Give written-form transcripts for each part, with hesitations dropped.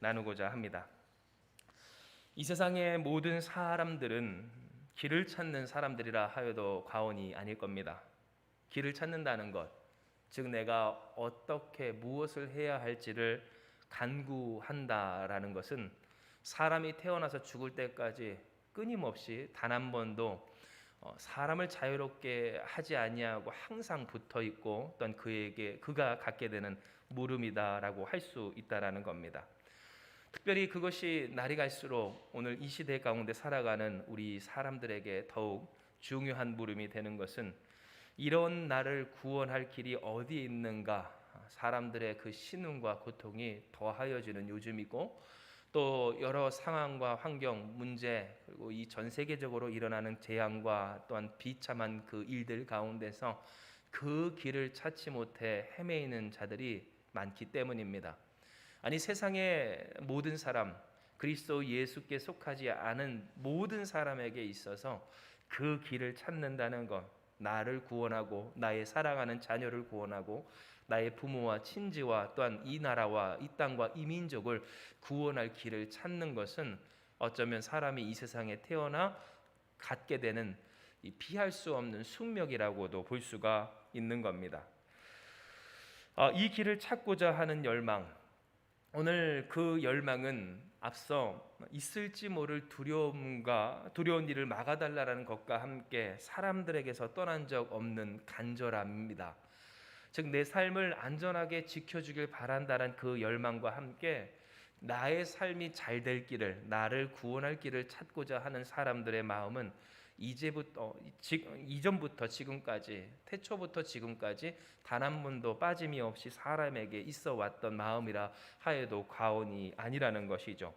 나누고자 합니다. 이 세상의 모든 사람들은 길을 찾는 사람들이라 하여도 과언이 아닐 겁니다. 길을 찾는다는 것, 즉 내가 어떻게 무엇을 해야 할지를 간구한다라는 것은 사람이 태어나서 죽을 때까지 끊임없이 단 한 번도 사람을 자유롭게 하지 아니하고 항상 붙어 있고 또한 그가 갖게 되는 물음이다라고 할 수 있다라는 겁니다. 특별히 그것이 날이 갈수록 오늘 이 시대 가운데 살아가는 우리 사람들에게 더욱 중요한 물음이 되는 것은 이런 나를 구원할 길이 어디에 있는가, 사람들의 그 신음과 고통이 더하여지는 요즘이고 또 여러 상황과 환경, 문제 그리고 이 전 세계적으로 일어나는 재앙과 또한 비참한 그 일들 가운데서 그 길을 찾지 못해 헤매이는 자들이 많기 때문입니다. 아니 세상의 모든 사람, 그리스도 예수께 속하지 않은 모든 사람에게 있어서 그 길을 찾는다는 것, 나를 구원하고 나의 사랑하는 자녀를 구원하고 나의 부모와 친지와 또한 이 나라와 이 땅과 이 민족을 구원할 길을 찾는 것은 어쩌면 사람이 이 세상에 태어나 갖게 되는 이 피할 수 없는 숙명이라고도 볼 수가 있는 겁니다. 이 길을 찾고자 하는 열망, 오늘 그 열망은 앞서 있을지 모를 두려운 일을 막아달라는 것과 함께 사람들에게서 떠난 적 없는 간절함입니다. 즉 내 삶을 안전하게 지켜주길 바란다는 그 열망과 함께 나의 삶이 잘 될 길을, 나를 구원할 길을 찾고자 하는 사람들의 마음은 이전부터 지금까지, 태초부터 지금까지 단 한 번도 빠짐이 없이 사람에게 있어 왔던 마음이라 하여도 과언이 아니라는 것이죠.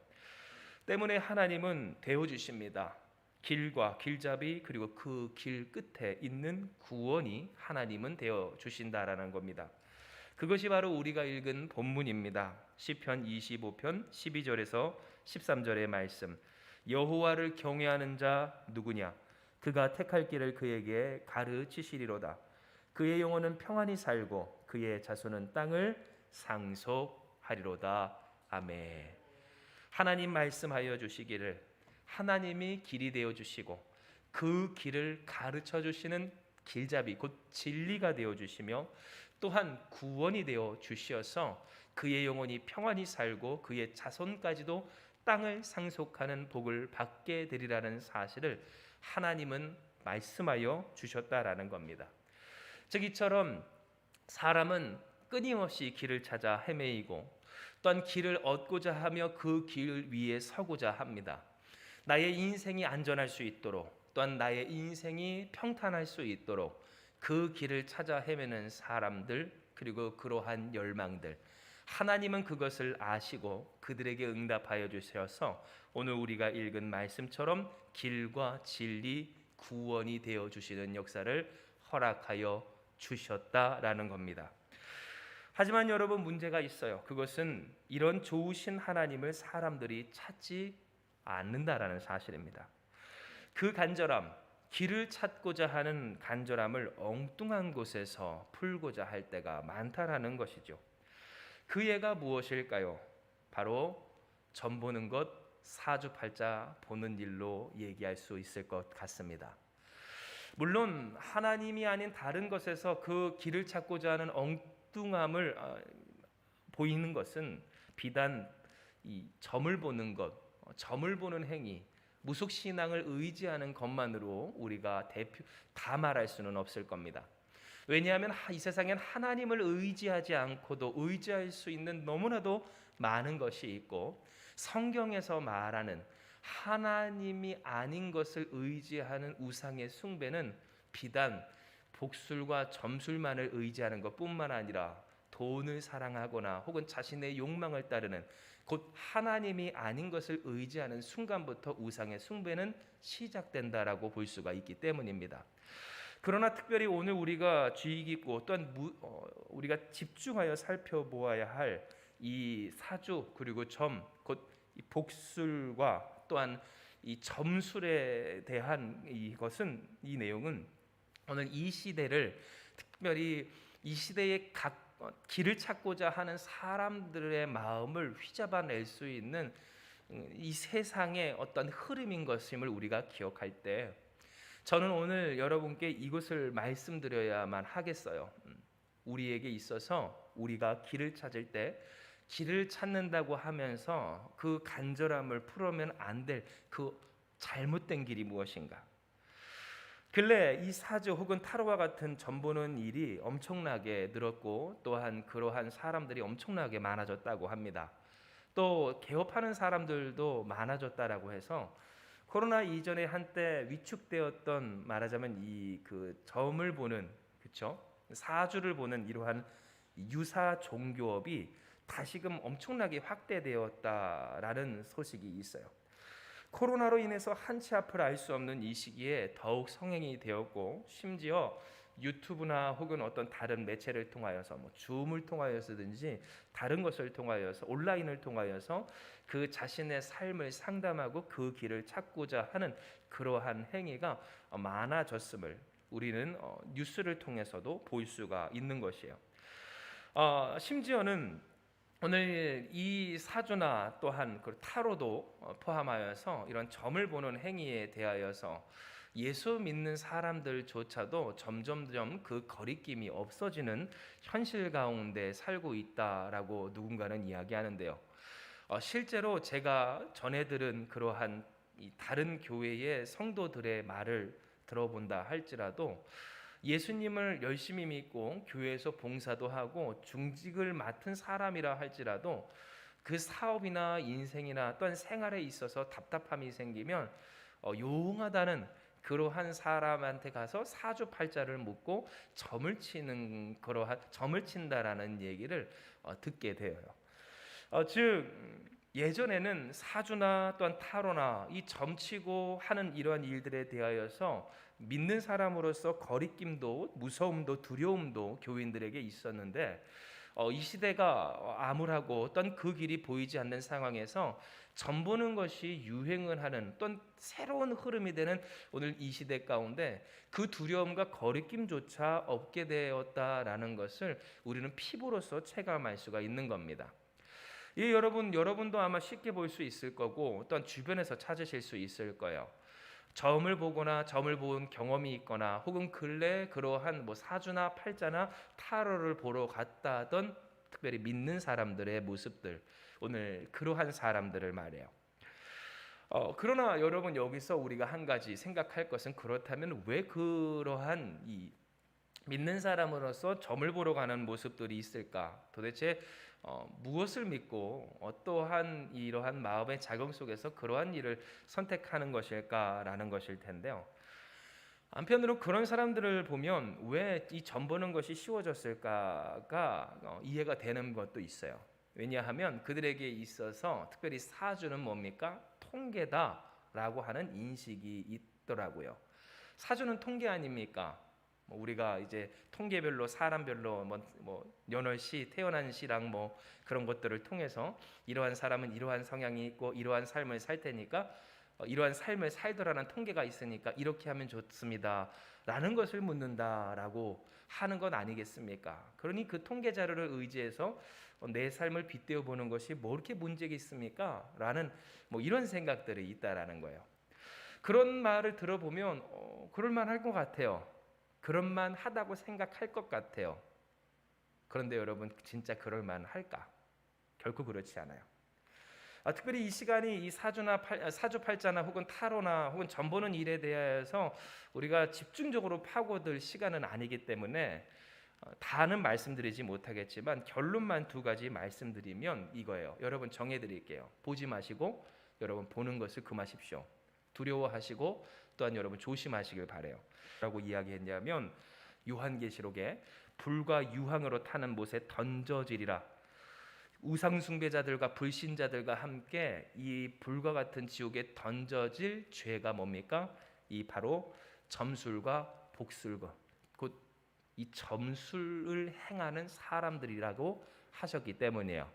때문에 하나님은 되어 주십니다. 길과 길잡이 그리고 그 길 끝에 있는 구원이 하나님은 되어 주신다라는 겁니다. 그것이 바로 우리가 읽은 본문입니다. 시편 25편 12절에서 13절의 말씀. 여호와를 경외하는 자 누구냐? 그가 택할 길을 그에게 가르치시리로다. 그의 영혼은 평안히 살고 그의 자손은 땅을 상속하리로다. 아멘. 하나님 말씀하여 주시기를 하나님이 길이 되어 주시고 그 길을 가르쳐 주시는 길잡이 곧 진리가 되어 주시며 또한 구원이 되어 주시어서 그의 영혼이 평안히 살고 그의 자손까지도 땅을 상속하는 복을 받게 되리라는 사실을 하나님은 말씀하여 주셨다라는 겁니다. 즉 이처럼 사람은 끊임없이 길을 찾아 헤매이고 또한 길을 얻고자 하며 그 길 위에 서고자 합니다. 나의 인생이 안전할 수 있도록 또한 나의 인생이 평탄할 수 있도록 그 길을 찾아 헤매는 사람들 그리고 그러한 열망들, 하나님은 그것을 아시고 그들에게 응답하여 주셔서 오늘 우리가 읽은 말씀처럼 길과 진리, 구원이 되어 주시는 역사를 허락하여 주셨다라는 겁니다. 하지만 여러분 문제가 있어요. 그것은 이런 좋으신 하나님을 사람들이 찾지 않는다라는 사실입니다. 그 간절함, 길을 찾고자 하는 간절함을 엉뚱한 곳에서 풀고자 할 때가 많다라는 것이죠. 그 예가 무엇일까요? 바로 점 보는 것, 사주팔자 보는 일로 얘기할 수 있을 것 같습니다. 물론 하나님이 아닌 다른 것에서 그 길을 찾고자 하는 엉뚱함을 보이는 것은 비단 이 점을 보는 것, 점을 보는 행위, 무속신앙을 의지하는 것만으로 우리가 다 말할 수는 없을 겁니다. 왜냐하면 이 세상엔 하나님을 의지하지 않고도 의지할 수 있는 너무나도 많은 것이 있고 성경에서 말하는 하나님이 아닌 것을 의지하는 우상의 숭배는 비단 복술과 점술만을 의지하는 것뿐만 아니라 돈을 사랑하거나 혹은 자신의 욕망을 따르는 곧 하나님이 아닌 것을 의지하는 순간부터 우상의 숭배는 시작된다라고 볼 수가 있기 때문입니다. 그러나 특별히 오늘 우리가 주의 깊고 또한 우리가 집중하여 살펴보아야 할 이 사주 그리고 점, 곧 복술과 또한 이 점술에 대한 이 내용은 오늘 이 시대를 특별히 이 시대의 각 길을 찾고자 하는 사람들의 마음을 휘잡아낼 수 있는 이 세상의 어떤 흐름인 것임을 우리가 기억할 때, 저는 오늘 여러분께 이것을 말씀드려야만 하겠어요. 우리에게 있어서 우리가 길을 찾을 때, 길을 찾는다고 하면서 그 간절함을 풀으면 안 될 그 잘못된 길이 무엇인가? 근래 이 사주 혹은 타로와 같은 점보는 일이 엄청나게 늘었고, 또한 그러한 사람들이 엄청나게 많아졌다고 합니다. 또 개업하는 사람들도 많아졌다라고 해서 코로나 이전에 한때 위축되었던, 말하자면 이 그 점을 보는, 그렇죠? 사주를 보는 이러한 유사 종교업이 다시금 엄청나게 확대되었다라는 소식이 있어요. 코로나로 인해서 한치 앞을 알 수 없는 이 시기에 더욱 성행이 되었고, 심지어 유튜브나 혹은 어떤 다른 매체를 통하여서 줌을 통하여서든지 다른 것을 통하여서, 온라인을 통하여서 그 자신의 삶을 상담하고 그 길을 찾고자 하는 그러한 행위가 많아졌음을 우리는 뉴스를 통해서도 볼 수가 있는 것이에요. 심지어는 오늘 이 사주나 또한 그 타로도 포함하여서 이런 점을 보는 행위에 대하여서 예수 믿는 사람들조차도 점점점 그 거리낌이 없어지는 현실 가운데 살고 있다라고 누군가는 이야기하는데요. 실제로 제가 전해 들은 그러한 다른 교회의 성도들의 말을 들어본다 할지라도, 예수님을 열심히 믿고 교회에서 봉사도 하고 중직을 맡은 사람이라 할지라도 그 사업이나 인생이나 또한 생활에 있어서 답답함이 생기면 용하다는 그러한 사람한테 가서 사주팔자를 묻고 점을 치는, 그러한 점을 친다라는 얘기를 듣게 되어요. 즉 예전에는 사주나 또한 타로나 이 점치고 하는 이러한 일들에 대하여서 믿는 사람으로서 거리낌도 무서움도 두려움도 교인들에게 있었는데, 이 시대가 암울하고 어떤 그 길이 보이지 않는 상황에서 점 보는 것이 유행을 하는 또는 새로운 흐름이 되는 오늘 이 시대 가운데 그 두려움과 거리낌조차 없게 되었다라는 것을 우리는 피부로서 체감할 수가 있는 겁니다. 여러분도 아마 쉽게 볼 수 있을 거고, 또한 주변에서 찾으실 수 있을 거예요. 점을 보거나 점을 본 경험이 있거나, 혹은 근래 그러한 사주나 팔자나 타로를 보러 갔다 하던 특별히 믿는 사람들의 모습들, 오늘 그러한 사람들을 말해요. 그러나 여러분, 여기서 우리가 한 가지 생각할 것은, 그렇다면 왜 그러한 이 믿는 사람으로서 점을 보러 가는 모습들이 있을까? 도대체 무엇을 믿고 어떠한 이러한 마음의 작용 속에서 그러한 일을 선택하는 것일까라는 것일 텐데요. 한편으로 그런 사람들을 보면 왜 이 점 보는 것이 쉬워졌을까가 이해가 되는 것도 있어요. 왜냐하면 그들에게 있어서 특별히 사주는 뭡니까? 통계다라고 하는 인식이 있더라고요. 사주는 통계 아닙니까? 우리가 이제 통계별로 사람별로 연월시, 태어난 시랑 그런 것들을 통해서 이러한 사람은 이러한 성향이 있고 이러한 삶을 살 테니까 이러한 삶을 살더라는 통계가 있으니까 이렇게 하면 좋습니다라는 것을 묻는다라고 하는 건 아니겠습니까? 그러니 그 통계 자료를 의지해서 내 삶을 빗대어 보는 것이 뭐 이렇게 문제가 있습니까? 라는 이런 생각들이 있다라는 거예요. 그런 말을 들어보면 그럴만할 것 같아요. 그럴만 하다고 생각할 것 같아요. 그런데 여러분, 진짜 그럴만할까? 결코 그렇지 않아요. 특별히 이 시간이 이 사주팔자나 혹은 타로나 혹은 점 보는 일에 대해서 우리가 집중적으로 파고들 시간은 아니기 때문에 다는 말씀드리지 못하겠지만, 결론만 두 가지 말씀드리면 이거예요. 여러분, 정해드릴게요. 보지 마시고 여러분 보는 것을 금하십시오. 두려워하시고 또한 여러분 조심하시길 바래요. 라고 이야기했냐면, 요한계시록에 불과 유황으로 타는 못에 던져지리라. 우상 숭배자들과 불신자들과 함께 이 불과 같은 지옥에 던져질 죄가 뭡니까? 이 바로 점술과 복술과 곧 이 점술을 행하는 사람들이라고 하셨기 때문이에요.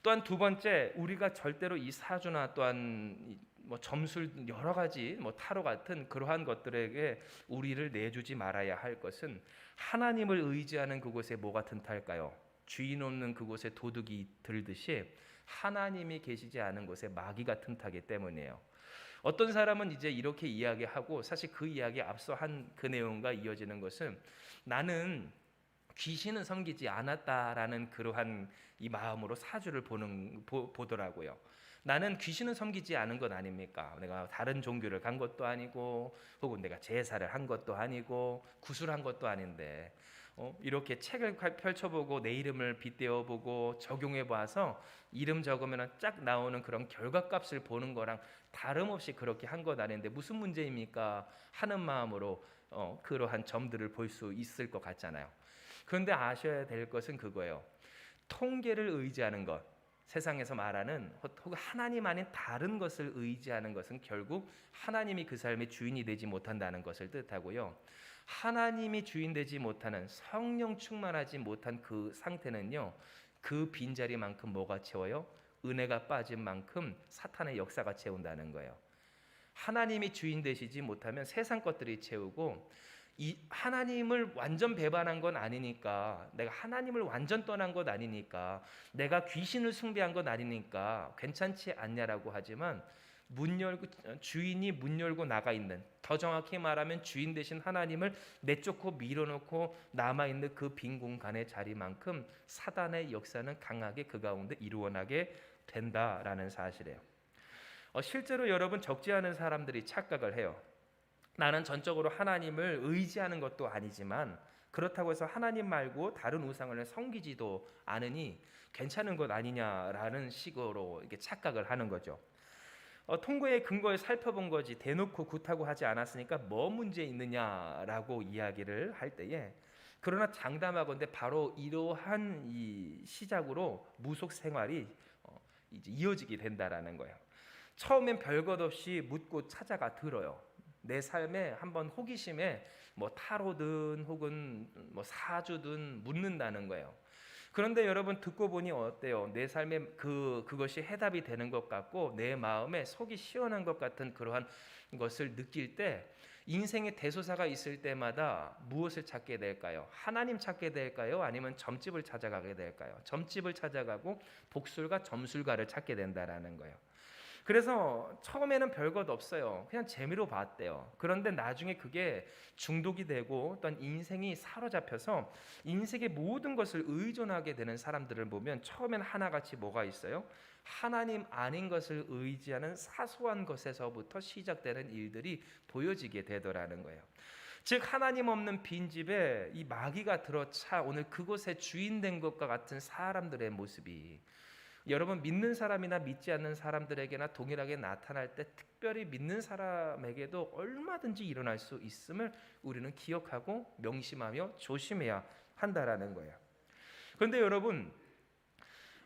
또한 두 번째, 우리가 절대로 이 사주나 또한 점술 여러 가지 타로 같은 그러한 것들에게 우리를 내주지 말아야 할 것은, 하나님을 의지하는 그곳에 뭐가 튼튼할까요? 주인 없는 그곳에 도둑이 들듯이 하나님이 계시지 않은 곳에 마귀가 틈타기 때문이에요. 어떤 사람은 이제 이렇게 이야기하고, 사실 그 이야기 앞서 한 그 내용과 이어지는 것은 나는 귀신은 섬기지 않았다라는 그러한 이 마음으로 사주를 보더라고요. 나는 귀신은 섬기지 않은 것 아닙니까? 내가 다른 종교를 간 것도 아니고, 혹은 내가 제사를 한 것도 아니고, 구술한 것도 아닌데, 이렇게 책을 펼쳐보고 내 이름을 빗대어보고 적용해봐서 이름 적으면 쫙 나오는 그런 결과값을 보는 거랑 다름없이 그렇게 한 것 아닌데 무슨 문제입니까? 하는 마음으로 그러한 점들을 볼 수 있을 것 같잖아요. 그런데 아셔야 될 것은 그거예요. 통계를 의지하는 것, 세상에서 말하는 혹은 하나님 아닌 다른 것을 의지하는 것은 결국 하나님이 그 삶의 주인이 되지 못한다는 것을 뜻하고요. 하나님이 주인 되지 못하는, 성령 충만하지 못한 그 상태는요, 그 빈자리만큼 뭐가 채워요? 은혜가 빠진 만큼 사탄의 역사가 채운다는 거예요. 하나님이 주인 되시지 못하면 세상 것들이 채우고, 이 하나님을 완전 배반한 건 아니니까, 내가 하나님을 완전 떠난 것 아니니까, 내가 귀신을 숭배한 건 아니니까 괜찮지 않냐라고 하지만, 문 열고 주인이 문 열고 나가 있는, 더 정확히 말하면 주인 되신 하나님을 내쫓고 밀어놓고 남아 있는 그 빈 공간의 자리만큼 사단의 역사는 강하게 그 가운데 이루어나게 된다라는 사실이에요. 실제로 여러분, 적지 않은 사람들이 착각을 해요. 나는 전적으로 하나님을 의지하는 것도 아니지만 그렇다고 해서 하나님 말고 다른 우상을 섬기지도 않으니 괜찮은 것 아니냐라는 식으로 이렇게 착각을 하는 거죠. 통계의 근거에 살펴본 거지 대놓고 굿하고 하지 않았으니까 뭐 문제 있느냐라고 이야기를 할 때에, 그러나 장담하건대 바로 이러한 이 시작으로 무속 생활이 이제 이어지게 된다라는 거예요. 처음엔 별것 없이 묻고 찾아가 들어요. 내 삶에 한번 호기심에 뭐 타로든 혹은 뭐 사주든 묻는다는 거예요. 그런데 여러분, 듣고 보니 어때요? 내 삶에 그것이 해답이 되는 것 같고 내 마음에 속이 시원한 것 같은 그러한 것을 느낄 때, 인생의 대소사가 있을 때마다 무엇을 찾게 될까요? 하나님 찾게 될까요? 아니면 점집을 찾아가게 될까요? 점집을 찾아가고 복술가 점술가를 찾게 된다라는 거예요. 그래서 처음에는 별것 없어요. 그냥 재미로 봤대요. 그런데 나중에 그게 중독이 되고 어떤 인생이 사로잡혀서 인생의 모든 것을 의존하게 되는 사람들을 보면 처음엔 하나같이 뭐가 있어요? 하나님 아닌 것을 의지하는 사소한 것에서부터 시작되는 일들이 보여지게 되더라는 거예요. 즉, 하나님 없는 빈집에 이 마귀가 들어차 오늘 그곳에 주인 된 것과 같은 사람들의 모습이 여러분, 믿는 사람이나 믿지 않는 사람들에게나 동일하게 나타날 때, 특별히 믿는 사람에게도 얼마든지 일어날 수 있음을 우리는 기억하고 명심하며 조심해야 한다라는 거예요. 그런데 여러분,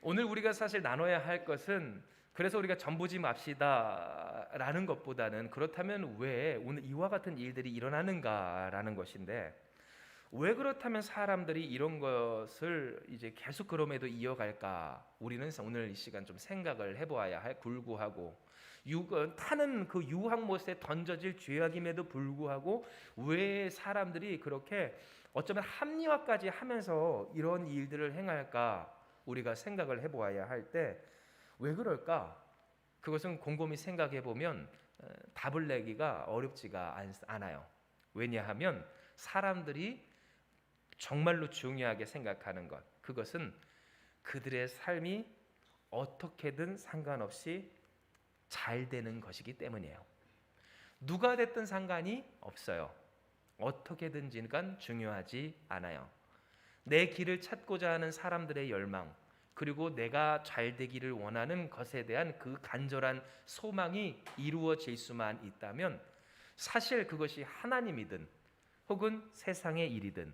오늘 우리가 사실 나눠야 할 것은, 그래서 우리가 전보지 맙시다라는 것보다는 그렇다면 왜 오늘 이와 같은 일들이 일어나는가라는 것인데, 왜 그렇다면 사람들이 이런 것을 이제 계속 그럼에도 이어갈까? 우리는 오늘 이 시간 좀 생각을 해보아야 할, 불구하고 타는 그 유황못에 던져질 죄악임에도 불구하고 왜 사람들이 그렇게 어쩌면 합리화까지 하면서 이런 일들을 행할까? 우리가 생각을 해보아야 할 때 왜 그럴까? 그것은 곰곰이 생각해 보면 답을 내기가 어렵지가 않아요. 왜냐하면 사람들이 정말로 중요하게 생각하는 것, 그것은 그들의 삶이 어떻게든 상관없이 잘 되는 것이기 때문이에요. 누가 됐든 상관이 없어요. 어떻게든지가 중요하지 않아요. 내 길을 찾고자 하는 사람들의 열망, 그리고 내가 잘 되기를 원하는 것에 대한 그 간절한 소망이 이루어질 수만 있다면, 사실 그것이 하나님이든 혹은 세상의 일이든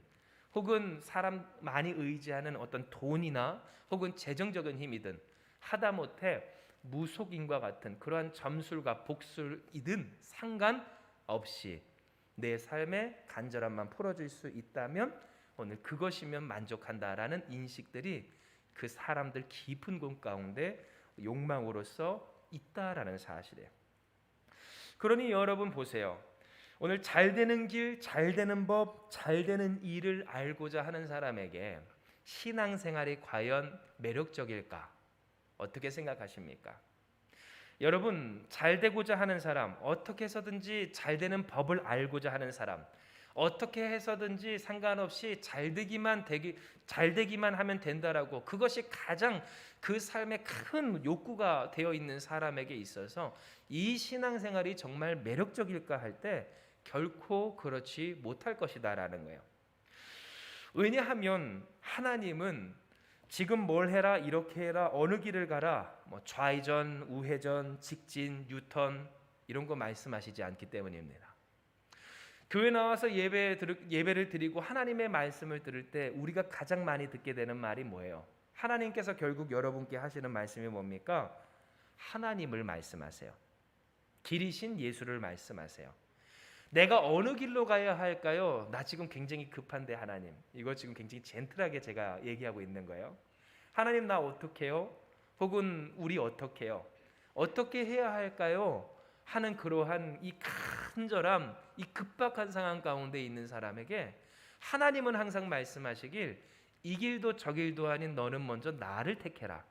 혹은 사람 많이 의지하는 어떤 돈이나 혹은 재정적인 힘이든, 하다못해 무속인과 같은 그러한 점술과 복술이든 상관없이 내 삶의 간절함만 풀어줄 수 있다면 오늘 그것이면 만족한다라는 인식들이 그 사람들 깊은 곳 가운데 욕망으로서 있다라는 사실이에요. 그러니 여러분 보세요. 오늘 잘 되는 길, 잘 되는 법, 잘 되는 일을 알고자 하는 사람에게 신앙생활이 과연 매력적일까? 어떻게 생각하십니까? 여러분, 잘 되고자 하는 사람, 어떻게 해서든지 잘 되는 법을 알고자 하는 사람, 어떻게 해서든지 상관없이 잘 되기만 하면 된다라고, 그것이 가장 그 삶의 큰 욕구가 되어 있는 사람에게 있어서 이 신앙생활이 정말 매력적일까 할 때 결코 그렇지 못할 것이다라는 거예요. 왜냐하면 하나님은 지금 뭘 해라, 이렇게 해라, 어느 길을 가라, 뭐 좌회전, 우회전, 직진, 유턴 이런 거 말씀하시지 않기 때문입니다. 교회 나와서 예배를 드리고 하나님의 말씀을 들을 때 우리가 가장 많이 듣게 되는 말이 뭐예요? 하나님께서 결국 여러분께 하시는 말씀이 뭡니까? 하나님을 말씀하세요. 길이신 예수를 말씀하세요. 내가 어느 길로 가야 할까요? 나 지금 굉장히 급한데 하나님. 이거 지금 굉장히 젠틀하게 제가 얘기하고 있는 거예요. 하나님, 나 어떻게 해요? 혹은 우리 어떻게 해요? 어떻게 해야 할까요? 하는 그러한 이 간절함, 이 급박한 상황 가운데 있는 사람에게 하나님은 항상 말씀하시길, 이 길도 저 길도 아닌 너는 먼저 나를 택해라,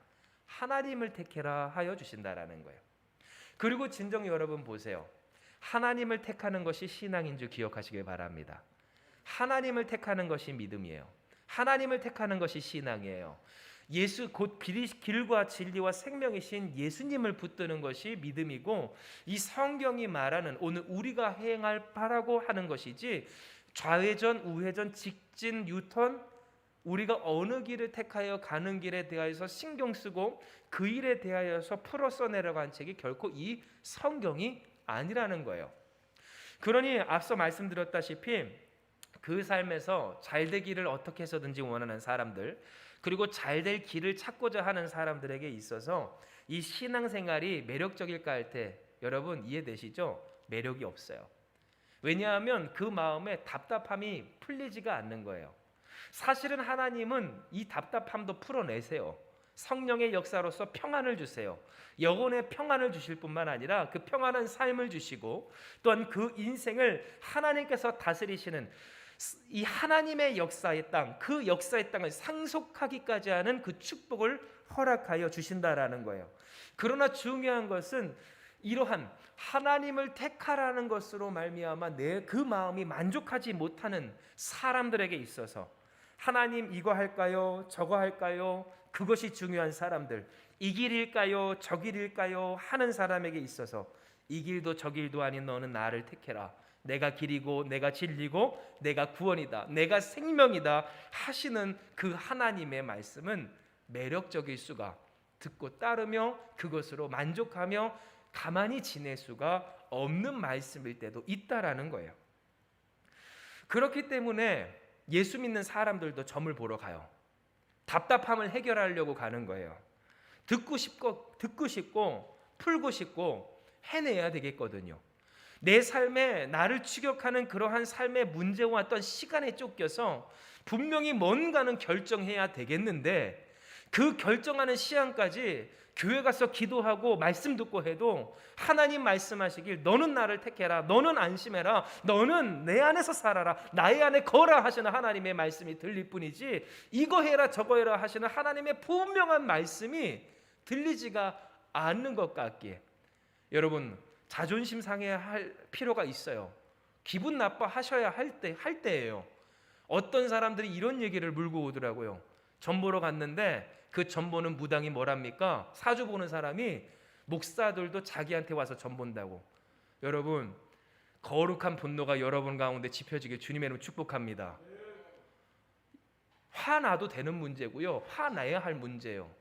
하나님을 택해라 하여 주신다라는 거예요. 그리고 진정 여러분 보세요. 하나님을 택하는 것이 신앙인 줄 기억하시길 바랍니다. 하나님을 택하는 것이 믿음이에요. 하나님을 택하는 것이 신앙이에요. 예수 곧 길과 진리와 생명이신 예수님을 붙드는 것이 믿음이고, 이 성경이 말하는 오늘 우리가 행할 바라고 하는 것이지, 좌회전, 우회전, 직진, 유턴, 우리가 어느 길을 택하여 가는 길에 대하여서 신경 쓰고 그 일에 대하여서 풀어서 내려간 책이 결코 이 성경이 아니라는 거예요. 그러니 앞서 말씀드렸다시피 그 삶에서 잘되기를 어떻게 해서든지 원하는 사람들, 그리고 잘될 길을 찾고자 하는 사람들에게 있어서 이 신앙생활이 매력적일까 할 때 여러분 이해되시죠? 매력이 없어요. 왜냐하면 그 마음에 답답함이 풀리지가 않는 거예요. 사실은 하나님은 이 답답함도 풀어내세요. 성령의 역사로서 평안을 주세요. 영혼의 평안을 주실 뿐만 아니라 그 평안한 삶을 주시고, 또한 그 인생을 하나님께서 다스리시는 이 하나님의 역사의 땅, 그 역사의 땅을 상속하기까지 하는 그 축복을 허락하여 주신다라는 거예요. 그러나 중요한 것은 이러한 하나님을 택하라는 것으로 말미암아 내 그 마음이 만족하지 못하는 사람들에게 있어서, 하나님 이거 할까요? 저거 할까요? 그것이 중요한 사람들, 이 길일까요? 저 길일까요? 하는 사람에게 있어서 이 길도 저 길도 아닌 너는 나를 택해라, 내가 길이고 내가 진리고 내가 구원이다, 내가 생명이다 하시는 그 하나님의 말씀은 매력적일 수가, 듣고 따르며 그것으로 만족하며 가만히 지낼 수가 없는 말씀일 때도 있다라는 거예요. 그렇기 때문에 예수 믿는 사람들도 점을 보러 가요. 답답함을 해결하려고 가는 거예요. 듣고 싶고 풀고 싶고 해내야 되겠거든요. 내 삶에 나를 추격하는 그러한 삶의 문제와 어떤 시간에 쫓겨서 분명히 뭔가는 결정해야 되겠는데, 그 결정하는 시간까지 교회 가서 기도하고 말씀 듣고 해도 하나님 말씀하시길 너는 나를 택해라, 너는 안심해라, 너는 내 안에서 살아라, 나의 안에 거라 하시는 하나님의 말씀이 들릴 뿐이지, 이거 해라 저거 해라 하시는 하나님의 분명한 말씀이 들리지가 않는 것 같기에 여러분 자존심 상해야 할 필요가 있어요. 기분 나빠하셔야 할 때예요. 어떤 사람들이 이런 얘기를 물고 오더라고요. 전 보러 갔는데 그 전 보는 무당이 뭐랍니까? 사주 보는 사람이 목사들도 자기한테 와서 전 본다고. 여러분 거룩한 분노가 여러분 가운데 지펴지길 주님의 이름으로 축복합니다. 화나도 되는 문제고요, 화나야 할 문제예요.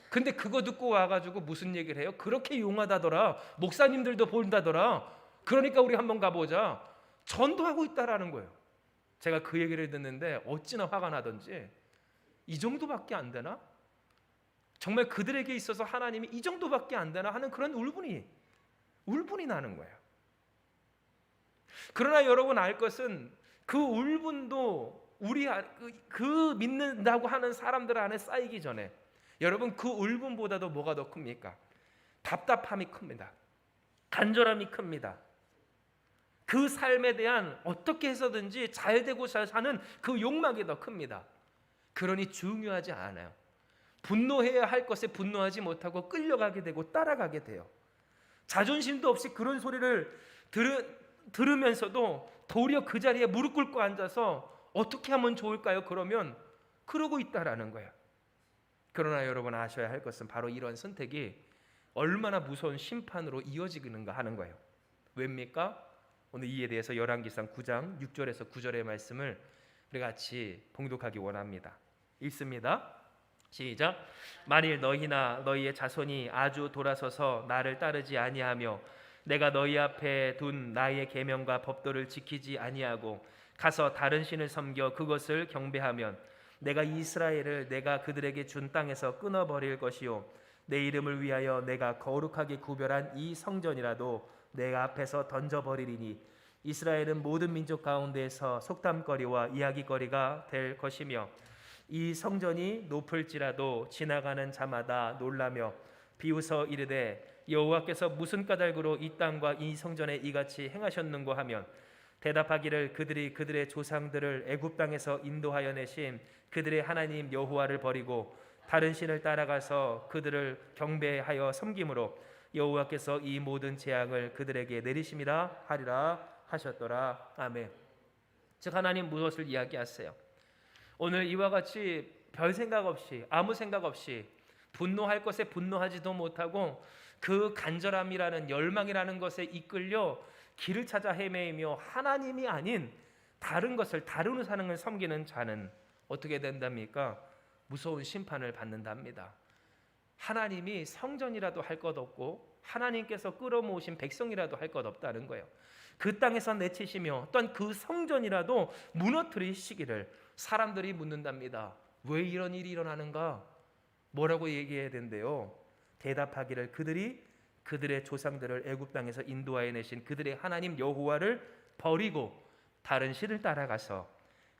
근데 그거 듣고 와가지고 무슨 얘기를 해요? 그렇게 용하다더라, 목사님들도 본다더라, 그러니까 우리 한번 가보자, 전도하고 있다라는 거예요. 제가 그 얘기를 듣는데 어찌나 화가 나던지, 이 정도밖에 안 되나? 정말 그들에게 있어서 하나님이 이 정도밖에 안 되나 하는 그런 울분이 나는 거예요. 그러나 여러분 알 것은 그 울분도 우리 그 믿는다고 하는 사람들 안에 쌓이기 전에 여러분 그 울분보다도 뭐가 더 큽니까? 답답함이 큽니다. 간절함이 큽니다. 그 삶에 대한 어떻게 해서든지 잘 되고 잘 사는 그 욕망이 더 큽니다. 그러니 중요하지 않아요. 분노해야 할 것에 분노하지 못하고 끌려가게 되고 따라가게 돼요. 자존심도 없이 그런 소리를 들으면서도 도리어 그 자리에 무릎 꿇고 앉아서 어떻게 하면 좋을까요? 그러면 그러고 있다라는 거예요. 그러나 여러분 아셔야 할 것은 바로 이런 선택이 얼마나 무서운 심판으로 이어지는가 하는 거예요. 왜입니까? 오늘 이에 대해서 열왕기상 9장 6절에서 9절의 말씀을 우리 같이 봉독하기 원합니다. 읽습니다. 시작. 만일 너희나 너희의 자손이 아주 돌아서서 나를 따르지 아니하며 내가 너희 앞에 둔 나의 계명과 법도를 지키지 아니하고 가서 다른 신을 섬겨 그것을 경배하면 내가 이스라엘을 내가 그들에게 준 땅에서 끊어버릴 것이요 내 이름을 위하여 내가 거룩하게 구별한 이 성전이라도 내가 앞에서 던져버리리니 이스라엘은 모든 민족 가운데에서 속담거리와 이야기거리가 될 것이며 이 성전이 높을지라도 지나가는 자마다 놀라며 비웃어 이르되 여호와께서 무슨 까닭으로 이 땅과 이 성전에 이같이 행하셨는고 하면 대답하기를 그들이 그들의 조상들을 애굽 땅에서 인도하여 내신 그들의 하나님 여호와를 버리고 다른 신을 따라가서 그들을 경배하여 섬김으로 여호와께서 이 모든 재앙을 그들에게 내리심이라 하리라 하셨더라. 아멘. 즉 하나님 무엇을 이야기하세요? 오늘 이와 같이 별 생각 없이 아무 생각 없이 분노할 것에 분노하지도 못하고 그 간절함이라는 열망이라는 것에 이끌려 길을 찾아 헤매이며 하나님이 아닌 다른 것을 다른 우상을 섬기는 자는 어떻게 된답니까? 무서운 심판을 받는답니다. 하나님이 성전이라도 할 것 없고 하나님께서 끌어모으신 백성이라도 할 것 없다는 거예요. 그 땅에서 내치시며 또한 그 성전이라도 무너뜨리시기를 사람들이 묻는답니다. 왜 이런 일이 일어나는가? 뭐라고 얘기해야 된대요? 대답하기를 그들이 그들의 조상들을 애굽 땅에서 인도하여 내신 그들의 하나님 여호와를 버리고 다른 신을 따라가서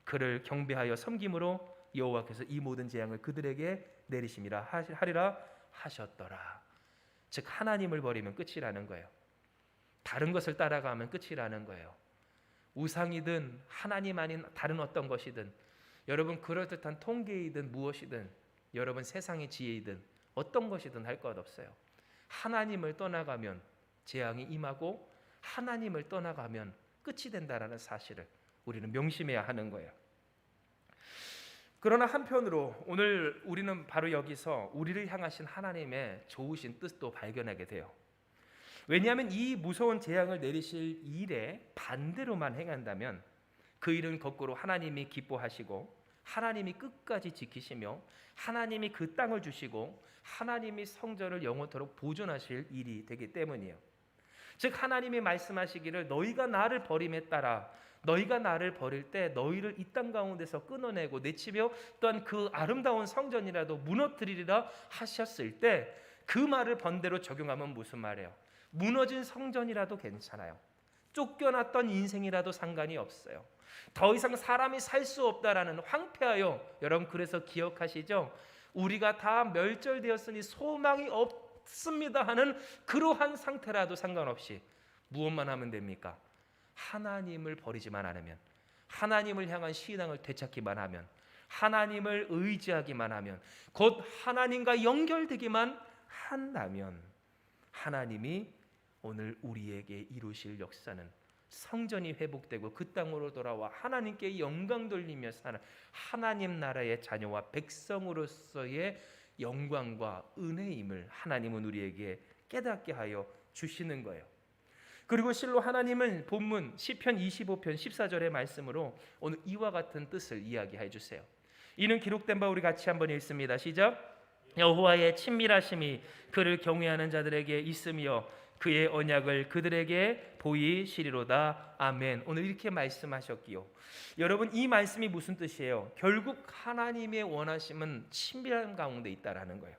그를 경배하여 섬김으로 여호와께서 이 모든 재앙을 그들에게 내리심이라 하리라 하셨더라. 즉 하나님을 버리면 끝이라는 거예요. 다른 것을 따라가면 끝이라는 거예요. 우상이든 하나님 아닌 다른 어떤 것이든 여러분 그럴듯한 통계이든 무엇이든 여러분 세상의 지혜이든 어떤 것이든 할 것 없어요. 하나님을 떠나가면 재앙이 임하고 하나님을 떠나가면 끝이 된다라는 사실을 우리는 명심해야 하는 거예요. 그러나 한편으로 오늘 우리는 바로 여기서 우리를 향하신 하나님의 좋으신 뜻도 발견하게 돼요. 왜냐하면 이 무서운 재앙을 내리실 일에 반대로만 행한다면 그 일은 거꾸로 하나님이 기뻐하시고 하나님이 끝까지 지키시며 하나님이 그 땅을 주시고 하나님이 성전을 영원토록 보존하실 일이 되기 때문이에요. 즉 하나님이 말씀하시기를 너희가 나를 버림에 따라 너희가 나를 버릴 때 너희를 이 땅 가운데서 끊어내고 내치며 또한 그 아름다운 성전이라도 무너뜨리리라 하셨을 때 그 말을 번대로 적용하면 무슨 말이에요? 무너진 성전이라도 괜찮아요. 쫓겨났던 인생이라도 상관이 없어요. 더 이상 사람이 살 수 없다라는 황폐하여 여러분 그래서 기억하시죠? 우리가 다 멸절되었으니 소망이 없습니다 하는 그러한 상태라도 상관없이 무엇만 하면 됩니까? 하나님을 버리지만 않으면 하나님을 향한 신앙을 되찾기만 하면 하나님을 의지하기만 하면 곧 하나님과 연결되기만 한다면 하나님이 오늘 우리에게 이루실 역사는 성전이 회복되고 그 땅으로 돌아와 하나님께 영광 돌리며 사는 하나님 나라의 자녀와 백성으로서의 영광과 은혜임을 하나님은 우리에게 깨닫게 하여 주시는 거예요. 그리고 실로 하나님은 본문 시편 25편 14절의 말씀으로 오늘 이와 같은 뜻을 이야기해 주세요. 이는 기록된 바 우리 같이 한번 읽습니다. 시작. 여호와의 친밀하심이 그를 경외하는 자들에게 있으며 그의 언약을 그들에게 보이시리로다. 아멘. 오늘 이렇게 말씀하셨기요. 여러분 이 말씀이 무슨 뜻이에요? 결국 하나님의 원하심은 친밀한 가운데 있다라는 거예요.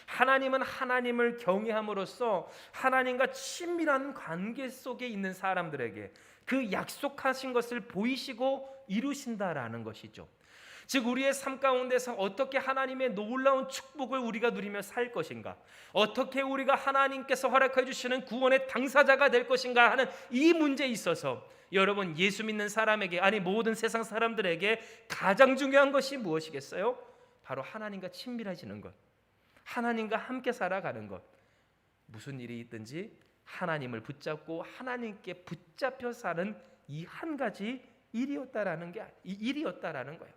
하나님은 하나님을 경외함으로써 하나님과 친밀한 관계 속에 있는 사람들에게 그 약속하신 것을 보이시고 이루신다라는 것이죠. 즉 우리의 삶 가운데서 어떻게 하나님의 놀라운 축복을 우리가 누리며 살 것인가, 어떻게 우리가 하나님께서 허락해 주시는 구원의 당사자가 될 것인가 하는 이 문제에 있어서 여러분, 예수 믿는 사람에게, 아니 모든 세상 사람들에게 가장 중요한 것이 무엇이겠어요? 바로 하나님과 친밀해지는 것, 하나님과 함께 살아가는 것. 무슨 일이 있든지 하나님을 붙잡고 하나님께 붙잡혀 사는 이 한 가지 일이었다라는 거예요.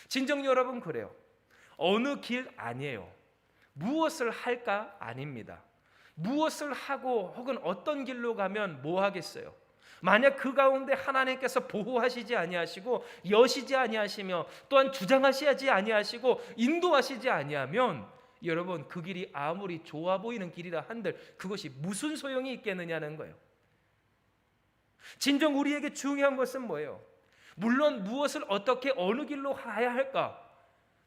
진정 여러분, 그래요. 어느 길 아니에요. 무엇을 할까 아닙니다. 무엇을 하고 혹은 어떤 길로 가면 뭐 하겠어요? 만약 그 가운데 하나님께서 보호하시지 아니하시고 여시지 아니하시며 또한 주장하시지 아니하시고 인도하시지 아니하면 여러분, 그 길이 아무리 좋아 보이는 길이라 한들 그것이 무슨 소용이 있겠느냐는 거예요. 진정 우리에게 중요한 것은 뭐예요? 물론 무엇을 어떻게 어느 길로 가야 할까,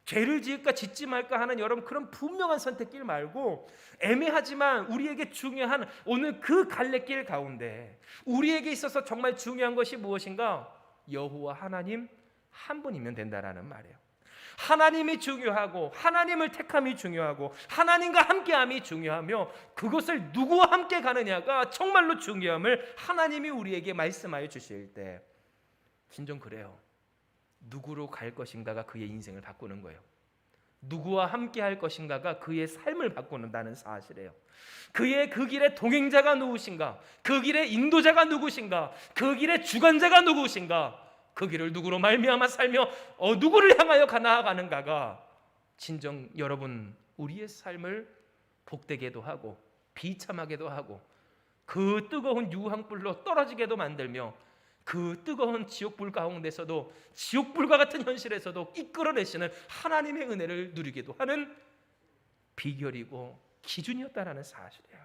죄를 지을까 짓지 말까 하는 여러분 그런 분명한 선택길 말고, 애매하지만 우리에게 중요한 오늘 그 갈래길 가운데 우리에게 있어서 정말 중요한 것이 무엇인가? 여호와 하나님 한 분이면 된다라는 말이에요. 하나님이 중요하고 하나님을 택함이 중요하고 하나님과 함께함이 중요하며, 그것을 누구와 함께 가느냐가 정말로 중요함을 하나님이 우리에게 말씀하여 주실 때 진정 그래요. 누구로 갈 것인가가 그의 인생을 바꾸는 거예요. 누구와 함께 할 것인가가 그의 삶을 바꾸는다는 사실이에요. 그의 그 길의 동행자가 누구신가, 그 길의 인도자가 누구신가, 그 길의 주관자가 누구신가, 그 길을 누구로 말미암아 살며 누구를 향하여 나아가는가가 진정 여러분 우리의 삶을 복되게도 하고 비참하게도 하고 그 뜨거운 유황불로 떨어지게도 만들며 그 뜨거운 지옥불 가운데서도, 지옥불과 같은 현실에서도 이끌어내시는 하나님의 은혜를 누리기도 하는 비결이고 기준이었다라는 사실이에요.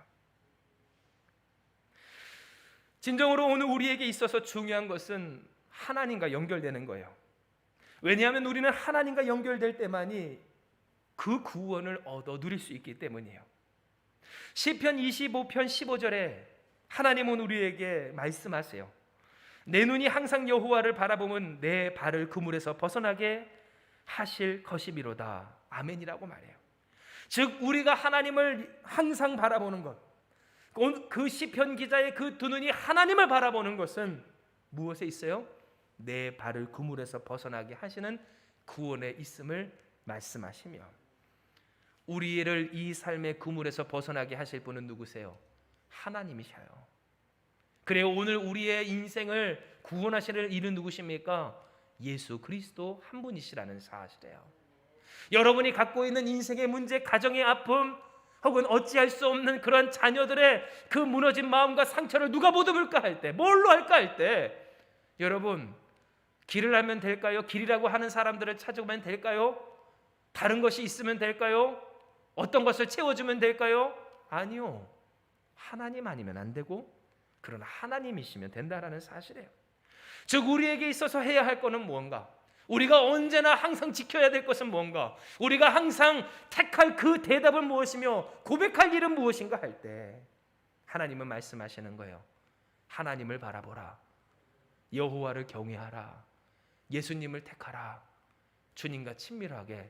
진정으로 오늘 우리에게 있어서 중요한 것은 하나님과 연결되는 거예요. 왜냐하면 우리는 하나님과 연결될 때만이 그 구원을 얻어 누릴 수 있기 때문이에요. 시편 25편 15절에 하나님은 우리에게 말씀하세요. 내 눈이 항상 여호와를 바라보면 내 발을 그물에서 벗어나게 하실 것이미로다. 아멘이라고 말해요. 즉 우리가 하나님을 항상 바라보는 것, 그 시편 기자의 그 두 눈이 하나님을 바라보는 것은 무엇에 있어요? 내 발을 그물에서 벗어나게 하시는 구원에 있음을 말씀하시며, 우리를 이 삶의 그물에서 벗어나게 하실 분은 누구세요? 하나님이셔요. 그래요, 오늘 우리의 인생을 구원하시는 이는 누구십니까? 예수 그리스도 한 분이시라는 사실이에요. 여러분이 갖고 있는 인생의 문제, 가정의 아픔, 혹은 어찌할 수 없는 그런 자녀들의 그 무너진 마음과 상처를 누가 보듬을까 할 때, 뭘로 할까 할 때, 여러분 길을 하면 될까요? 길이라고 하는 사람들을 찾으면 될까요? 다른 것이 있으면 될까요? 어떤 것을 채워주면 될까요? 아니요. 하나님 아니면 안 되고, 그러나 하나님이시면 된다라는 사실이에요. 즉 우리에게 있어서 해야 할 것은 무언가, 우리가 언제나 항상 지켜야 될 것은 무언가, 우리가 항상 택할 그 대답은 무엇이며 고백할 일은 무엇인가 할 때 하나님은 말씀하시는 거예요. 하나님을 바라보라. 여호와를 경외하라. 예수님을 택하라. 주님과 친밀하게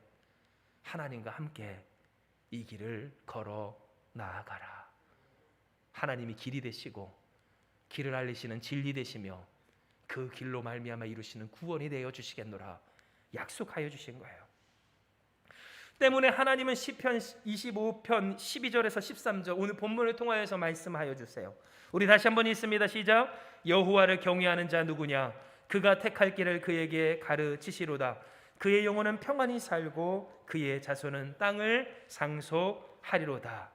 하나님과 함께 이 길을 걸어 나아가라. 하나님이 길이 되시고 길을 알리시는 진리 되시며 그 길로 말미암아 이루시는 구원이 되어 주시겠노라 약속하여 주신 거예요. 때문에 하나님은 시편 25편 12절에서 13절 오늘 본문을 통하여서 말씀하여 주세요. 우리 다시 한번 읽습니다. 시작. 여호와를 경외하는 자 누구냐? 그가 택할 길을 그에게 가르치시로다. 그의 영혼은 평안히 살고 그의 자손은 땅을 상속하리로다.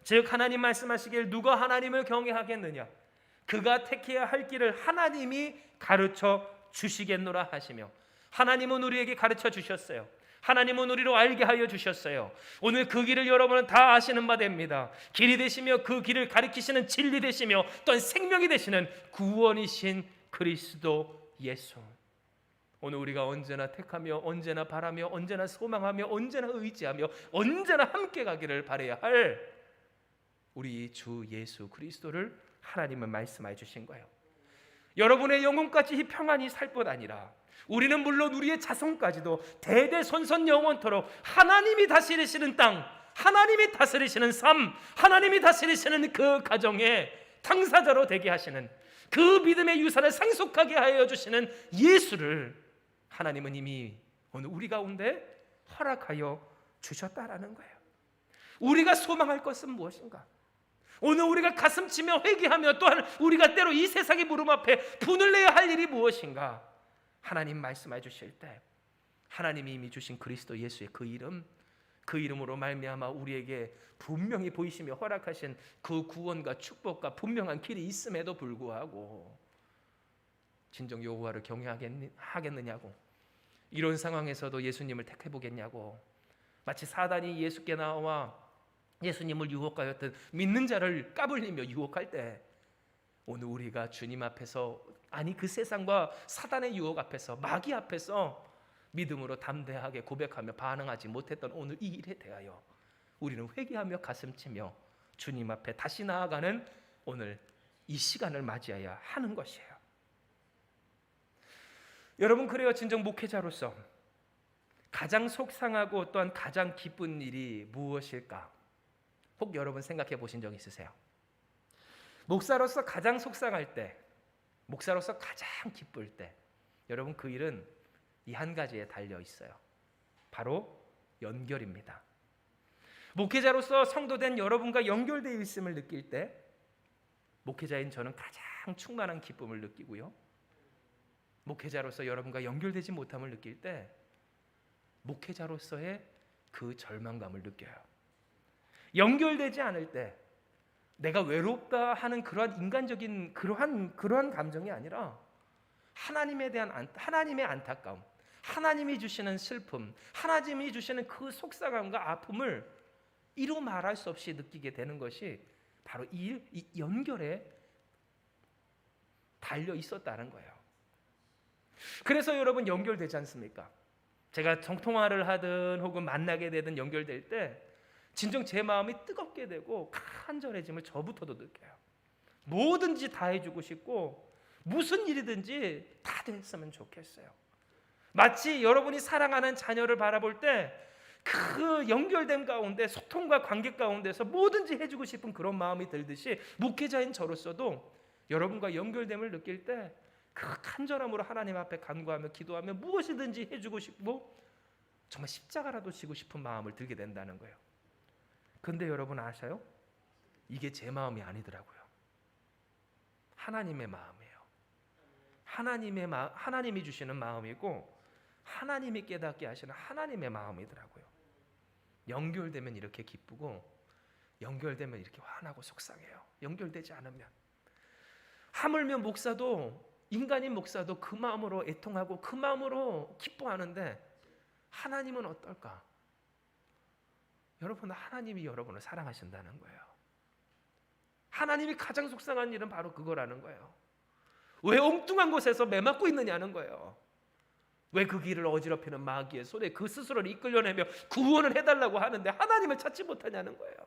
즉 하나님 말씀하시길 누가 하나님을 경외하겠느냐? 그가 택해야 할 길을 하나님이 가르쳐 주시겠노라 하시며, 하나님은 우리에게 가르쳐 주셨어요. 하나님은 우리로 알게 하여 주셨어요. 오늘 그 길을 여러분은 다 아시는 바 됩니다. 길이 되시며 그 길을 가리키시는 진리 되시며 또한 생명이 되시는 구원이신 그리스도 예수. 오늘 우리가 언제나 택하며 언제나 바라며 언제나 소망하며 언제나 의지하며 언제나 함께 가기를 바라야 할 우리 주 예수 그리스도를 하나님은 말씀해 주신 거예요. 여러분의 영혼까지 평안히 살 뿐 아니라 우리는 물론 우리의 자손까지도 대대손손 영원토록 하나님이 다스리시는 땅, 하나님이 다스리시는 삶, 하나님이 다스리시는 그 가정에 당사자로 되게 하시는 그 믿음의 유산을 상속하게 하여 주시는 예수를 하나님은 이미 오늘 우리 가운데 허락하여 주셨다라는 거예요. 우리가 소망할 것은 무엇인가? 오늘 우리가 가슴치며 회개하며 또한 우리가 때로 이 세상의 물음 앞에 분을 내야 할 일이 무엇인가? 하나님 말씀해 주실 때 하나님이 이미 주신 그리스도 예수의 그 이름, 그 이름으로 말미암아 우리에게 분명히 보이시며 허락하신 그 구원과 축복과 분명한 길이 있음에도 불구하고 진정 여호와를 경외하겠느냐고, 이런 상황에서도 예수님을 택해 보겠냐고, 마치 사단이 예수께 나와 예수님을 유혹하였던 믿는 자를 까불리며 유혹할 때 오늘 우리가 주님 앞에서, 아니 그 세상과 사단의 유혹 앞에서, 마귀 앞에서 믿음으로 담대하게 고백하며 반응하지 못했던 오늘 이 일에 대하여 우리는 회개하며 가슴치며 주님 앞에 다시 나아가는 오늘 이 시간을 맞이해야 하는 것이에요. 여러분, 그래요. 진정 목회자로서 가장 속상하고 또한 가장 기쁜 일이 무엇일까? 혹 여러분 생각해 보신 적 있으세요? 목사로서 가장 속상할 때, 목사로서 가장 기쁠 때, 여러분 그 일은 이 한 가지에 달려 있어요. 바로 연결입니다. 목회자로서 성도된 여러분과 연결되어 있음을 느낄 때 목회자인 저는 가장 충만한 기쁨을 느끼고요, 목회자로서 여러분과 연결되지 못함을 느낄 때 목회자로서의 그 절망감을 느껴요. 연결되지 않을 때 내가 외롭다 하는 그러한 인간적인 그러한 감정이 아니라 하나님에 대한 하나님의 안타까움, 하나님이 주시는 슬픔, 하나님이 주시는 그 속상함과 아픔을 이루 말할 수 없이 느끼게 되는 것이 바로 이 연결에 달려 있었다는 거예요. 그래서 여러분 연결되지 않습니까? 제가 통화를 하든 혹은 만나게 되든 연결될 때 진정 제 마음이 뜨겁게 되고 간절해짐을 저부터도 느껴요. 뭐든지 다 해주고 싶고 무슨 일이든지 다 됐으면 좋겠어요. 마치 여러분이 사랑하는 자녀를 바라볼 때 그 연결됨 가운데, 소통과 관계 가운데서 뭐든지 해주고 싶은 그런 마음이 들듯이 목회자인 저로서도 여러분과 연결됨을 느낄 때 그 간절함으로 하나님 앞에 간구하며 기도하며 무엇이든지 해주고 싶고 정말 십자가라도 지고 싶은 마음을 들게 된다는 거예요. 근데 여러분 아셔요? 이게 제 마음이 아니더라고요. 하나님의 마음이에요. 하나님이 주시는 마음이고 하나님이 깨닫게 하시는 하나님의 마음이더라고요. 연결되면 이렇게 기쁘고 연결되면 이렇게 화나고 속상해요. 연결되지 않으면. 하물며 목사도, 인간인 목사도 그 마음으로 애통하고 그 마음으로 기뻐하는데 하나님은 어떨까? 여러분, 하나님이 여러분을 사랑하신다는 거예요. 하나님이 가장 속상한 일은 바로 그거라는 거예요. 왜 엉뚱한 곳에서 매맞고 있느냐는 거예요. 왜 그 길을 어지럽히는 마귀의 손에 그 스스로를 이끌려내며 구원을 해달라고 하는데 하나님을 찾지 못하냐는 거예요.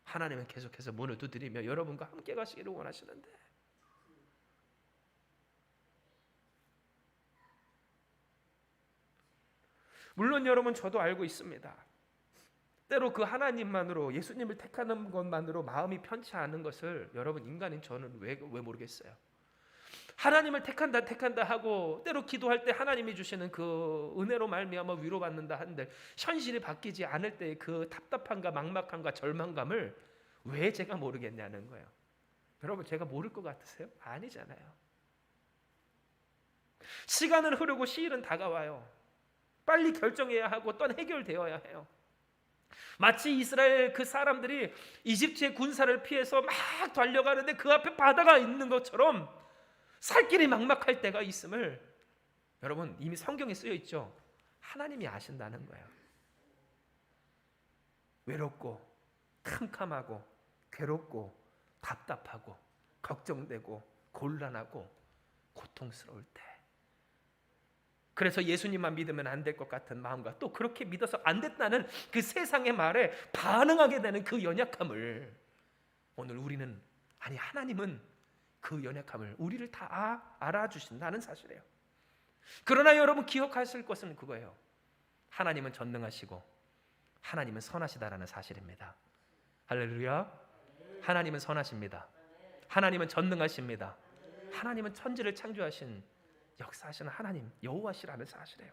하나님은 계속해서 문을 두드리며 여러분과 함께 가시기를 원하시는데, 물론 여러분 저도 알고 있습니다. 때로 그 하나님만으로, 예수님을 택하는 것만으로 마음이 편치 않은 것을 여러분 인간인 저는 왜 모르겠어요. 하나님을 택한다 하고 때로 기도할 때 하나님이 주시는 그 은혜로 말미암아 위로받는다 하는데 현실이 바뀌지 않을 때의 그 답답함과 막막함과 절망감을 왜 제가 모르겠냐는 거예요. 여러분, 제가 모를 것 같으세요? 아니잖아요. 시간은 흐르고 시일은 다가와요. 빨리 결정해야 하고 또한 해결되어야 해요. 마치 이스라엘 그 사람들이 이집트의 군사를 피해서 막 달려가는데 그 앞에 바다가 있는 것처럼 살 길이 막막할 때가 있음을 여러분 이미 성경에 쓰여 있죠. 하나님이 아신다는 거예요. 외롭고 캄캄하고 괴롭고 답답하고 걱정되고 곤란하고 고통스러울 때, 그래서 예수님만 믿으면 안 될 것 같은 마음과 또 그렇게 믿어서 안 됐다는 그 세상의 말에 반응하게 되는 그 연약함을 오늘 우리는, 아니 하나님은 그 연약함을 우리를 다 알아주신다는 사실이에요. 그러나 여러분 기억하실 것은 그거예요. 하나님은 전능하시고 하나님은 선하시다라는 사실입니다. 할렐루야. 하나님은 선하십니다. 하나님은 전능하십니다. 하나님은 천지를 창조하신 역사하시는 하나님 여호와시라는 사실이에요.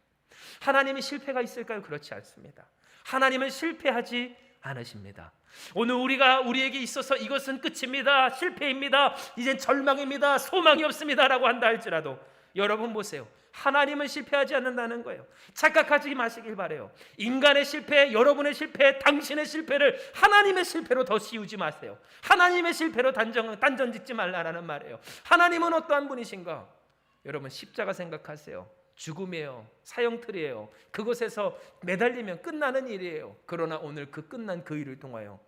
하나님이 실패가 있을까요? 그렇지 않습니다. 하나님은 실패하지 않으십니다. 오늘 우리에게 있어서 이것은 끝입니다, 실패입니다, 이젠 절망입니다, 소망이 없습니다 라고 한다 할지라도 여러분 보세요. 하나님은 실패하지 않는다는 거예요. 착각하지 마시길 바래요. 인간의 실패, 여러분의 실패, 당신의 실패를 하나님의 실패로 더 씌우지 마세요. 하나님의 실패로 단정 짓지 말라라는 말이에요. 하나님은 어떠한 분이신가? 여러분 십자가 생각하세요. 죽음이에요. 사형틀이에요. 그곳에서 매달리면 끝나는 일이에요. 그러나 오늘 그 끝난 그 일을 통하여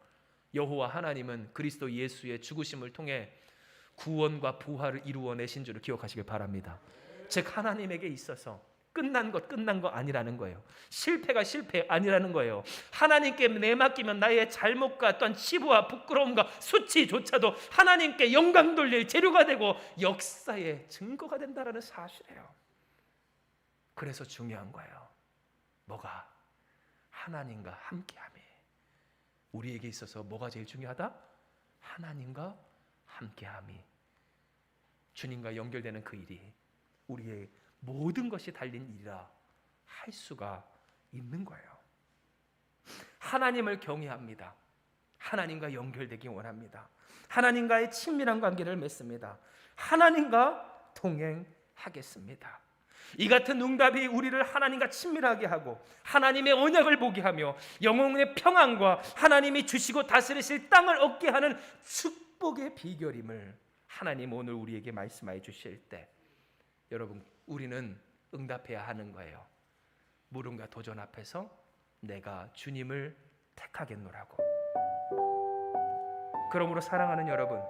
여호와 하나님은 그리스도 예수의 죽으심을 통해 구원과 부활을 이루어내신 줄을 기억하시길 바랍니다. 즉 하나님에게 있어서 끝난 거 아니라는 거예요. 실패가 실패 아니라는 거예요. 하나님께 내맡기면 나의 잘못과 또한 치부와 부끄러움과 수치조차도 하나님께 영광 돌릴 재료가 되고 역사의 증거가 된다라는 사실이에요. 그래서 중요한 거예요. 뭐가? 하나님과 함께함이. 우리에게 있어서 뭐가 제일 중요하다? 하나님과 함께함이. 주님과 연결되는 그 일이 우리의 모든 것이 달린 일이라 할 수가 있는 거예요. 하나님을 경외합니다. 하나님과 연결되기 원합니다. 하나님과의 친밀한 관계를 맺습니다. 하나님과 동행하겠습니다. 이 같은 응답이 우리를 하나님과 친밀하게 하고 하나님의 언약을 보게 하며 영혼의 평안과 하나님이 주시고 다스리실 땅을 얻게 하는 축복의 비결임을 하나님 오늘 우리에게 말씀해 주실 때 여러분 우리는 응답해야 하는 거예요. 물음과 도전 앞에서 내가 주님을 택하겠노라고. 그러므로 사랑하는 여러분,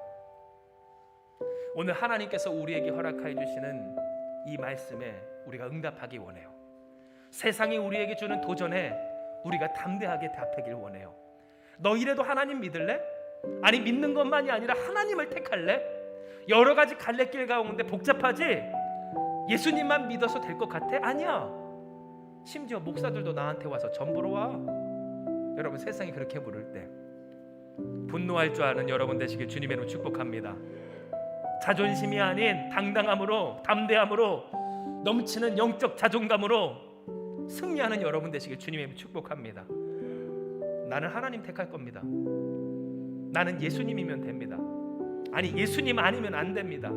오늘 하나님께서 우리에게 허락하여 주시는 이 말씀에 우리가 응답하기 원해요. 세상이 우리에게 주는 도전에 우리가 담대하게 답하길 원해요. 너 이래도 하나님 믿을래? 아니 믿는 것만이 아니라 하나님을 택할래? 여러 가지 갈래길 가운데 복잡하지? 예수님만 믿어서 될 것 같아? 아니야. 심지어 목사들도 나한테 와서 전 보러 와. 여러분 세상이 그렇게 부를 때 분노할 줄 아는 여러분 되시길 주님의 이름으로 축복합니다. 자존심이 아닌 당당함으로, 담대함으로, 넘치는 영적 자존감으로 승리하는 여러분 되시길 주님의 이름으로 축복합니다. 나는 하나님 택할 겁니다. 나는 예수님이면 됩니다. 아니 예수님 아니면 안 됩니다.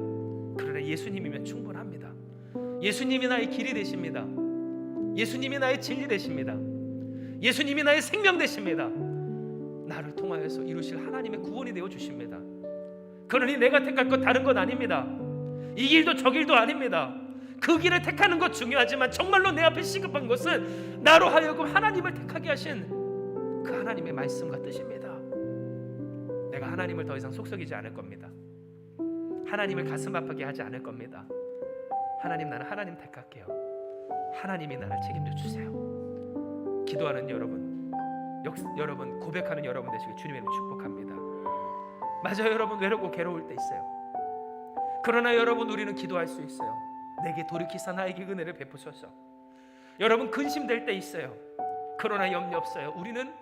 그러나 예수님이면 충분합니다. 예수님이 나의 길이 되십니다. 예수님이 나의 진리 되십니다. 예수님이 나의 생명 되십니다. 나를 통하여서 이루실 하나님의 구원이 되어 주십니다. 그러니 내가 택할 것 다른 것 아닙니다. 이 길도 저 길도 아닙니다. 그 길을 택하는 것 중요하지만 정말로 내 앞에 시급한 것은 나로 하여금 하나님을 택하게 하신 그 하나님의 말씀과 뜻입니다. 내가 하나님을 더 이상 속썩이지 않을 겁니다. 하나님을 가슴 아프게 하지 않을 겁니다. 하나님 나는 하나님 택할게요. 하나님이 나를 책임져 주세요. 기도하는 여러분 고백하는 여러분 되시길 주님의 이름으로 축복합니다. 맞아요. 여러분 외롭고 괴로울 때 있어요. 그러나 여러분 우리는 기도할 수 있어요. 내게 돌이키사 나에게 은혜를 베푸소서. 여러분 근심될 때 있어요. 그러나 염려 없어요. 우리는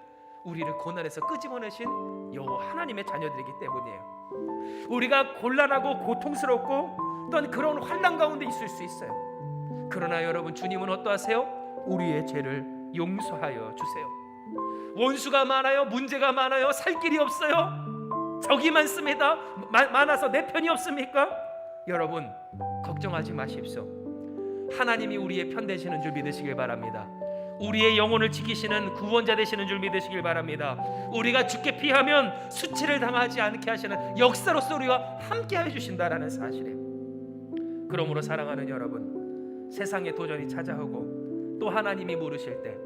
우리를 고난에서 끄집어내신 여호와 하나님의 자녀들이기 때문이에요. 우리가 곤란하고 고통스럽고 또한 그런 환난 가운데 있을 수 있어요. 그러나 여러분 주님은 어떠하세요? 우리의 죄를 용서하여 주세요. 원수가 많아요. 문제가 많아요. 살 길이 없어요. 적이 많습니다. 많아서 내 편이 없습니까? 여러분 걱정하지 마십시오. 하나님이 우리의 편 되시는 줄 믿으시길 바랍니다. 우리의 영혼을 지키시는 구원자 되시는 줄 믿으시길 바랍니다. 우리가 죽게 피하면 수치를 당하지 않게 하시는 역사로서 우리와 함께 해주신다라는 사실이에요. 그러므로 사랑하는 여러분, 세상의 도전이 찾아오고 또 하나님이 물으실 때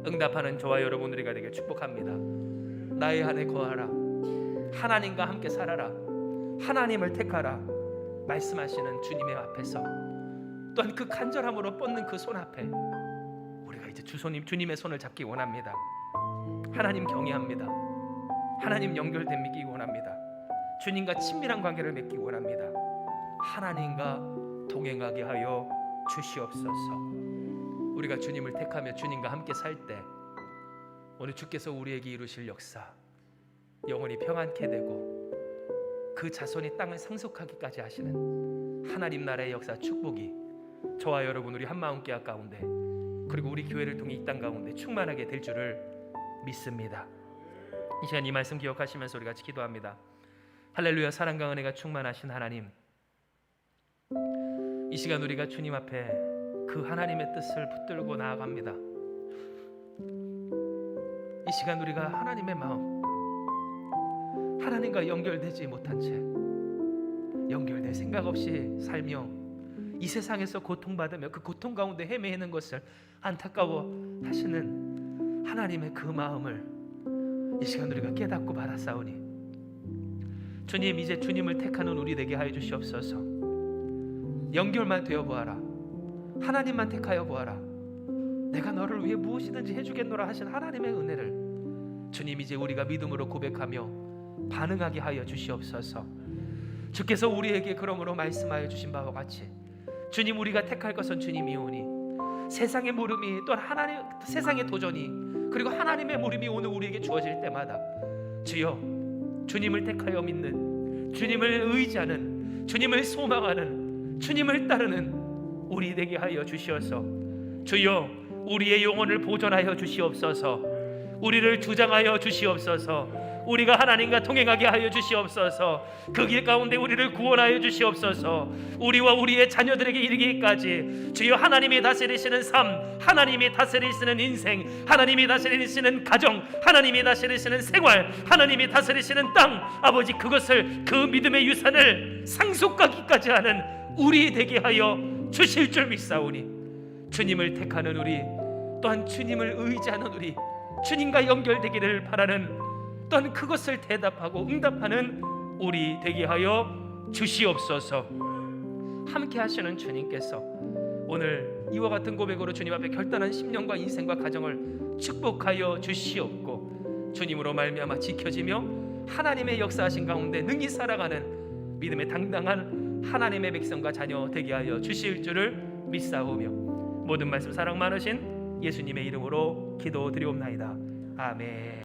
응답하는 저와 여러분 우리가 되길 축복합니다. 나의 안에 거하라. 하나님과 함께 살아라. 하나님을 택하라. 말씀하시는 주님의 앞에서 또한 그 간절함으로 뻗는 그 손 앞에 우리가 이제 주님의 손을 잡기 원합니다. 하나님 경외합니다. 하나님 연결되기 원합니다. 주님과 친밀한 관계를 맺기 원합니다. 하나님과 동행하게 하여 주시옵소서. 우리가 주님을 택하며 주님과 함께 살 때 오늘 주께서 우리에게 이루실 역사, 영원히 평안케 되고 그 자손이 땅을 상속하기까지 하시는 하나님 나라의 역사, 축복이 저와 여러분 우리 한마음 교회 가운데, 그리고 우리 교회를 통해 이 땅 가운데 충만하게 될 줄을 믿습니다. 이 시간 이 말씀 기억하시면서 우리 같이 기도합니다. 할렐루야. 사랑과 은혜가 충만하신 하나님, 이 시간 우리가 주님 앞에 그 하나님의 뜻을 붙들고 나아갑니다. 이 시간 우리가 하나님의 마음, 하나님과 연결되지 못한 채 연결될 생각 없이 살며 이 세상에서 고통받으며 그 고통 가운데 헤매이는 것을 안타까워 하시는 하나님의 그 마음을 이 시간 우리가 깨닫고 받아싸우니 주님, 이제 주님을 택하는 우리 되게 하여 주시옵소서. 연결만 되어 보아라. 하나님만 택하여 보아라. 내가 너를 위해 무엇이든지 해주겠노라 하신 하나님의 은혜를 주님, 이제 우리가 믿음으로 고백하며 반응하게 하여 주시옵소서. 주께서 우리에게 그러므로 말씀하여 주신 바와 같이 주님, 우리가 택할 것은 주님이오니 세상의 물음이 또한 하나님, 세상의 도전이, 그리고 하나님의 물음이 오늘 우리에게 주어질 때마다 주여, 주님을 택하여 믿는, 주님을 의지하는, 주님을 소망하는, 주님을 따르는 우리 되게 하여 주시옵소서. 주여, 우리의 영혼을 보존하여 주시옵소서. 우리를 주장하여 주시옵소서. 우리가 하나님과 동행하게 하여 주시옵소서. 그 길 가운데 우리를 구원하여 주시옵소서. 우리와 우리의 자녀들에게 이르기까지 주여, 하나님이 다스리시는 삶, 하나님이 다스리시는 인생, 하나님이 다스리시는 가정, 하나님이 다스리시는 생활, 하나님이 다스리시는 땅, 아버지, 그것을, 그 믿음의 유산을 상속하기까지 하는 우리 되게 하여 주실 줄 믿사오니 주님을 택하는 우리, 또한 주님을 의지하는 우리, 주님과 연결되기를 바라는, 또한 그것을 대답하고 응답하는 우리 되게 하여 주시옵소서. 함께 하시는 주님께서 오늘 이와 같은 고백으로 주님 앞에 결단한 10년과 인생과 가정을 축복하여 주시옵고, 주님으로 말미암아 지켜지며 하나님의 역사하신 가운데 능히 살아가는 믿음의 당당한 하나님의 백성과 자녀 되게 하여 주실 줄을 믿사오며 모든 말씀 사랑 많으신 예수님의 이름으로 기도드리옵나이다. 아멘.